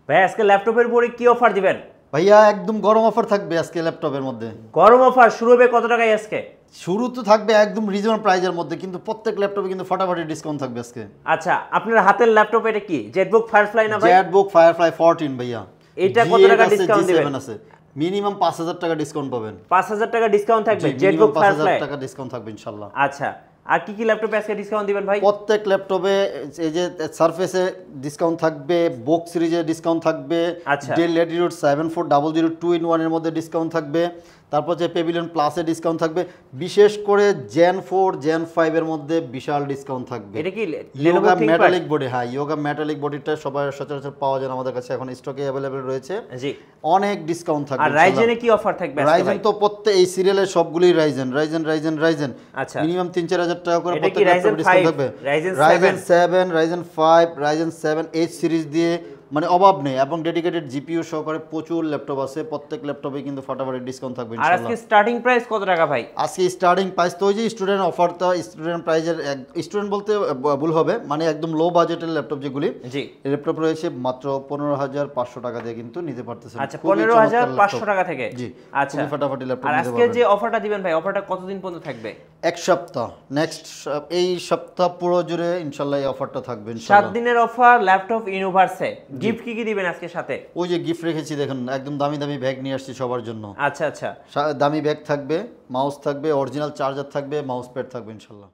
ভাই আজকে ল্যাপটপের উপরে কি অফার দিবেন? ভাইয়া একদম গরম অফার থাকবে আজকে ল্যাপটপের মধ্যে। গরম অফার শুরু হবে কত টাকায় আজকে? শুরু তো থাকবে একদম রিজনেবল প্রাইজের মধ্যে, কিন্তু প্রত্যেক ল্যাপটপে কিন্তু ফাটাফাটি ডিসকাউন্ট থাকবে আজকে। আচ্ছা, আপনার হাতের ল্যাপটপ এটা কি? জেটবুক ফায়ারফ্লাই না ভাই? জেটবুক ফায়ারফ্লাই 14 ভাইয়া। এটা কত টাকা ডিসকাউন্ট দিবেন? আছে মিনিমাম 5000 টাকা ডিসকাউন্ট পাবেন। 5000 টাকা ডিসকাউন্ট থাকবে জেটবুক ফায়ারফ্লাই? 5000 টাকা ডিসকাউন্ট থাকবে ইনশাআল্লাহ। আচ্ছা, আর কি কি ল্যাপটপে আজকে ডিসকাউন্ট দিবেন ভাই? প্রত্যেক ল্যাপটপে এই যে সারফেসে ডিসকাউন্ট থাকবে, বুক সিরিজে ডিসকাউন্ট থাকবে, আচ্ছা। ডেল ল্যাটিটিউড 7400 2-in-1 এর মধ্যে ডিসকাউন্ট থাকবে, তারপর যে পেভিলিয়ন প্লাসে ডিসকাউন্ট থাকবে, বিশেষ করে জেন 4 জেন 5 এর মধ্যে বিশাল ডিসকাউন্ট থাকবে। এটা কি ইয়োগা মেটালিক বডি? হ্যাঁ, ইয়োগা মেটালিক বডিটা সবাই সচরাচর পাওয়া যায়, আমাদের কাছে এখন স্টকে अवेलेबल রয়েছে। জি, অনেক ডিসকাউন্ট থাকবে। আর রাইজেনে কি অফার থাকবে আজকে ভাই? রাইজেন তো প্রত্যেক এই সিরিয়ালের সবগুলোই রাইজেন আচ্ছা, মিনিমাম 3-4000 টাকা করে এটা কি প্রত্যেক রাইজেন ডিসকাউন্ট থাকবে। Ryzen 7 Ryzen 5 Ryzen 7 H series দিয়ে মানে অভাব নেই, এবং ডেডিকেটেড জিপিইউ সহকারে প্রচুর ল্যাপটপ আছে, প্রত্যেক ল্যাপটপে কিন্তু ফাটাফাটি ডিসকাউন্ট থাকবে আর ইনশাআল্লাহ। আজকে স্টার্টিং প্রাইস কত টাকা ভাই? আজকে স্টার্টিং প্রাইস তো ওই যে স্টুডেন্ট অফারটা, স্টুডেন্ট প্রাইজের, স্টুডেন্ট বলতে ভুল হবে, মানে একদম লো বাজেটের ল্যাপটপ যেগুলি, জি, ল্যাপটপ রয়েছে মাত্র 15500 টাকা দিয়ে কিন্তু নিতে পারতেছেন। আচ্ছা, 15500 টাকা থেকে? জি, আচ্ছা, ফাটাফাটি ল্যাপটপ আর নিতে আজকে পারবেন। যে অফারটা দিবেন ভাই, অফারটা কতদিন পর্যন্ত থাকবে? এক সপ্তাহ, নেক্সট এই সপ্তাহ পুরো জুড়ে ইনশাআল্লাহ এই অফারটা থাকবে 7 ইনশাআল্লাহ। দিনের অফার ল্যাপটপ ইউনিভার্সে। গিফট কি কি দিবেন আজকে সাথে? ওই যে গিফট রেখেছি দেখেন, একদম দামি দামি ব্যাগ নিয়ে আসছি সবার জন্য। আচ্ছা আচ্ছা, দামি ব্যাগ থাকবে, মাউস থাকবে, অরিজিনাল চার্জার থাকবে, মাউস প্যাড থাকবে ইনশাআল্লাহ।